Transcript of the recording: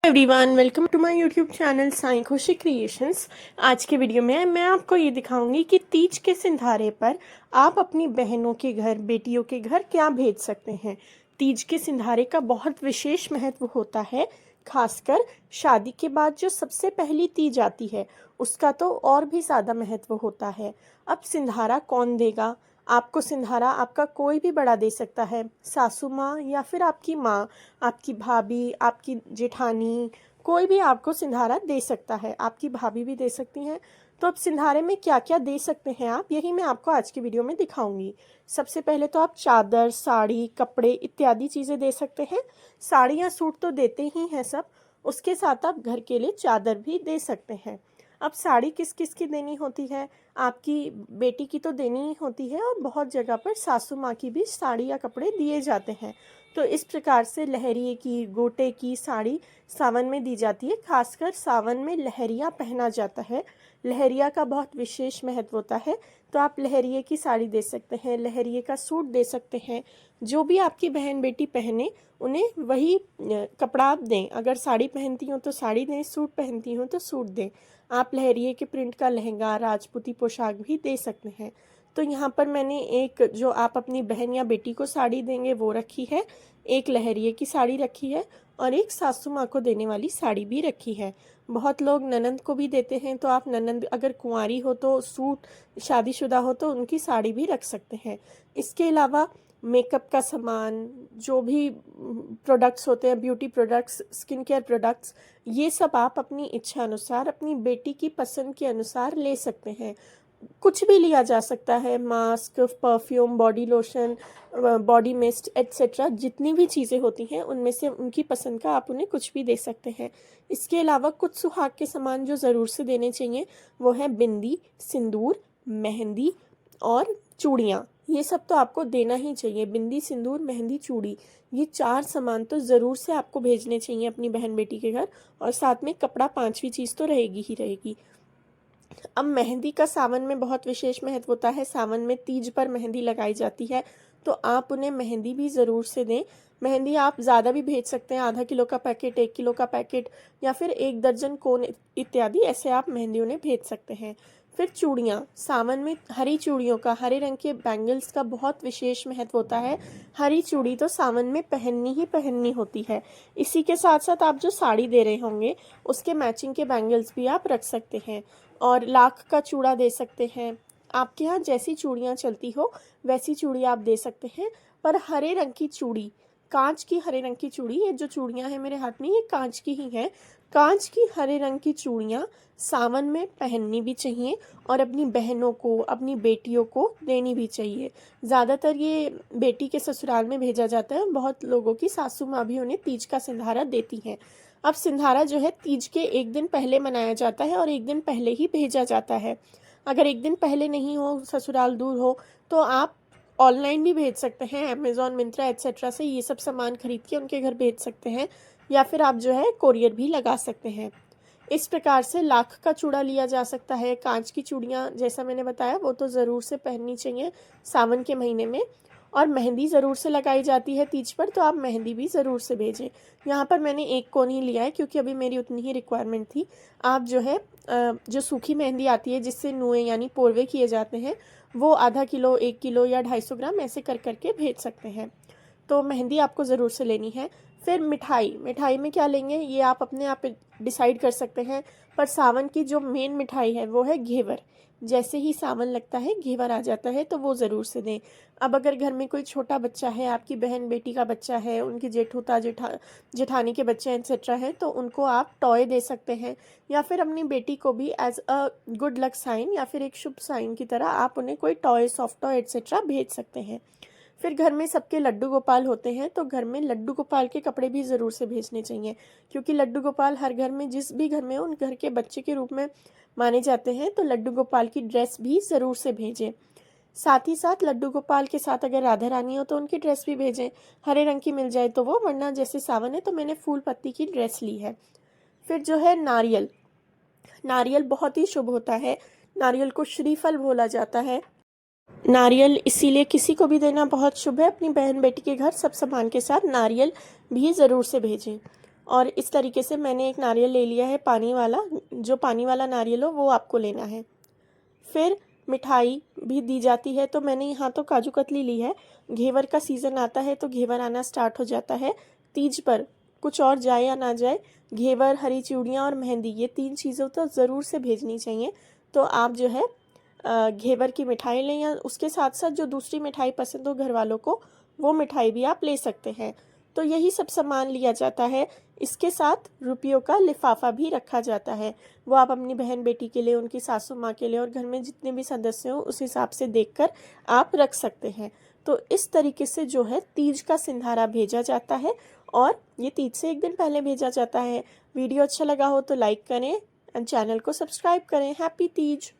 Everyone, welcome to my YouTube channel Sai Khushi creations. आज के video में मैं आपको ये दिखाऊंगी कि तीज के सिंधारे पर आप अपनी बहनों के घर, बेटियों के घर क्या भेज सकते हैं। तीज के सिंधारे का बहुत विशेष महत्व होता है। खासकर शादी के बाद जो सबसे पहली तीज आती है उसका तो और भी ज़्यादा महत्व होता है। अब सिंधारा कौन देगा? आपको सिंधारा आपका कोई भी बड़ा दे सकता है, सासू माँ या फिर आपकी माँ, आपकी भाभी, आपकी जेठानी, कोई भी आपको सिंधारा दे सकता है। आपकी भाभी भी दे सकती हैं। तो अब सिंधारे में क्या क्या दे सकते हैं आप, यही मैं आपको आज की वीडियो में दिखाऊंगी। सबसे पहले तो आप चादर, साड़ी, कपड़े इत्यादि चीज़ें दे सकते हैं। साड़ी या सूट तो देते ही हैं सब, उसके साथ आप घर के लिए चादर भी दे सकते हैं। अब साड़ी किस किस की देनी होती है? आपकी बेटी की तो देनी ही होती है, और बहुत जगह पर सासू माँ की भी साड़ी या कपड़े दिए जाते हैं। तो इस प्रकार से लहरिए की, गोटे की साड़ी सावन में दी जाती है। खासकर सावन में लहरिया पहना जाता है। लहरिया का बहुत विशेष महत्व होता है। तो आप लहरिए की साड़ी दे सकते हैं, लहरिए का सूट दे सकते हैं। जो भी आपकी बहन बेटी पहने उन्हें वही कपड़ा आप दें। अगर साड़ी पहनती हो तो साड़ी दें, सूट पहनती हो तो सूट दें। आप लहरिए के प्रिंट का लहंगा, राजपूती पोशाक भी दे सकते हैं। तो यहाँ पर मैंने एक जो आप अपनी बहन या बेटी को साड़ी देंगे वो रखी है, एक लहरिए की साड़ी रखी है, और एक सासू माँ को देने वाली साड़ी भी रखी है। बहुत लोग ननंद को भी देते हैं, तो आप ननंद अगर कुंवारी हो तो सूट, शादीशुदा हो तो उनकी साड़ी भी रख सकते हैं। इसके अलावा मेकअप का सामान, जो भी प्रोडक्ट्स होते हैं, beauty products, skin care products, ये सब आप अपनी इच्छा अनुसार, अपनी बेटी की पसंद के अनुसार ले सकते हैं। कुछ भी लिया जा सकता है, mask, perfume, body lotion, body mist etcetera, जितनी भी चीज़ें होती हैं उनमें से उनकी पसंद का आप उन्हें कुछ भी दे सकते हैं। इसके अलावा कुछ सुहाग के सामान जो ज़रूर से देने चाहिए वो है बिंदी, सिंदूर, मेहंदी और चूड़ियाँ। ये सब तो आपको देना ही चाहिए। बिंदी, सिंदूर, मेहंदी, चूड़ी, ये 4 सामान तो ज़रूर से आपको भेजने चाहिए अपनी बहन बेटी के घर। और साथ में कपड़ा, 5वीं चीज़ तो रहेगी ही रहेगी। अब मेहंदी का सावन में बहुत विशेष महत्व होता है। सावन में तीज पर मेहंदी लगाई जाती है, तो आप उन्हें मेहंदी भी ज़रूर से दें। मेहंदी आप ज़्यादा भी भेज सकते हैं, आधा किलो का पैकेट, 1 किलो का पैकेट, या फिर 1 दर्जन कोन इत्यादि, ऐसे आप मेहंदी उन्हें भेज सकते हैं। फिर चूड़ियाँ, सावन में हरी चूड़ियों का, हरे रंग के बैंगल्स का बहुत विशेष महत्व होता है। हरी चूड़ी तो सावन में पहननी ही पहननी होती है। इसी के साथ साथ आप जो साड़ी दे रहे होंगे उसके मैचिंग के बैंगल्स भी आप रख सकते हैं। और लाख का चूड़ा दे सकते हैं। आपके यहाँ जैसी चूड़ियाँ चलती हो वैसी चूड़ी आप दे सकते हैं। पर हरे रंग की चूड़ी, कांच की हरे रंग की चूड़ी, ये जो चूड़ियाँ हैं मेरे हाथ में ये कांच की ही हैं। कांच की हरे रंग की चूड़ियाँ सावन में पहननी भी चाहिए और अपनी बहनों को, अपनी बेटियों को देनी भी चाहिए। ज़्यादातर ये बेटी के ससुराल में भेजा जाता है। बहुत लोगों की सासू माँ भी उन्हें तीज का सिंधारा देती हैं। अब सिंधारा जो है तीज के 1 दिन पहले मनाया जाता है और 1 दिन पहले ही भेजा जाता है। अगर 1 दिन पहले नहीं हो, ससुराल दूर हो, तो आप ऑनलाइन भी भेज सकते हैं। अमेज़ॉन, मिंत्रा एट्सेट्रा से ये सब सामान खरीद के उनके घर भेज सकते हैं, या फिर आप जो है कोरियर भी लगा सकते हैं। इस प्रकार से लाख का चूड़ा लिया जा सकता है। कांच की चूड़ियाँ जैसा मैंने बताया वो तो ज़रूर से पहननी चाहिए सावन के महीने में। और मेहंदी ज़रूर से लगाई जाती है तीज पर, तो आप मेहंदी भी ज़रूर से भेजें। यहाँ पर मैंने 1 कोन ही लिया है क्योंकि अभी मेरी उतनी ही रिक्वायरमेंट थी। आप जो है जो सूखी मेहंदी आती है जिससे नुए यानी पोरवे किए जाते हैं, वो आधा किलो, 1 किलो या 250 ग्राम ऐसे कर करके भेज सकते हैं। तो मेहंदी आपको ज़रूर से लेनी है। फिर मिठाई, मिठाई में क्या लेंगे ये आप अपने आप डिसाइड कर सकते हैं। पर सावन की जो मेन मिठाई है वो है घेवर। जैसे ही सावन लगता है घेवर आ जाता है, तो वो ज़रूर से दें। अब अगर घर में कोई छोटा बच्चा है, आपकी बहन बेटी का बच्चा है, उनकी जेठूता जेठानी के बच्चे एक्सेट्रा हैं, तो उनको आप टॉय दे सकते हैं। या फिर अपनी बेटी को भी as a good luck sign या फिर एक शुभ साइन की तरह आप उन्हें कोई टॉय, सॉफ्ट टॉय एक्सेट्रा भेज सकते हैं। फिर घर में सबके लड्डू गोपाल होते हैं, तो घर में लड्डू गोपाल के कपड़े भी ज़रूर से भेजने चाहिए, क्योंकि लड्डू गोपाल हर घर में, जिस भी घर में उन घर के बच्चे के रूप में माने जाते हैं, तो लड्डू गोपाल की ड्रेस भी ज़रूर से भेजें। साथ ही साथ लड्डू गोपाल के साथ अगर राधा रानी हो तो उनकी ड्रेस भी भेजें। हरे रंग की मिल जाए तो वो, वरना जैसे सावन है तो मैंने फूल पत्ती की ड्रेस ली है। फिर जो है नारियल, नारियल बहुत ही शुभ होता है। नारियल को श्रीफल बोला जाता है। नारियल इसीलिए किसी को भी देना बहुत शुभ है। अपनी बहन बेटी के घर सब सामान के साथ नारियल भी ज़रूर से भेजें। और इस तरीके से मैंने एक नारियल ले लिया है पानी वाला, जो पानी वाला नारियल हो वो आपको लेना है। फिर मिठाई भी दी जाती है, तो मैंने यहाँ तो काजू कतली ली है। घेवर का सीज़न आता है तो घेवर आना स्टार्ट हो जाता है तीज पर। कुछ और जाए या ना जाए, घेवर, हरी चूड़ियाँ और मेहंदी, ये 3 चीज़ों तो ज़रूर से भेजनी चाहिए। तो आप जो है घेवर की मिठाई लें, या उसके साथ साथ जो दूसरी मिठाई पसंद हो घर वालों को, वो मिठाई भी आप ले सकते हैं। तो यही सब सामान लिया जाता है। इसके साथ रुपयों का लिफाफा भी रखा जाता है। वो आप अपनी बहन बेटी के लिए, उनकी सासू माँ के लिए और घर में जितने भी सदस्य हो उस हिसाब से देखकर आप रख सकते हैं। तो इस तरीके से जो है तीज का सिंधारा भेजा जाता है, और ये तीज से एक दिन पहले भेजा जाता है। वीडियो अच्छा लगा हो तो लाइक करें, चैनल को सब्सक्राइब करें। हैप्पी तीज।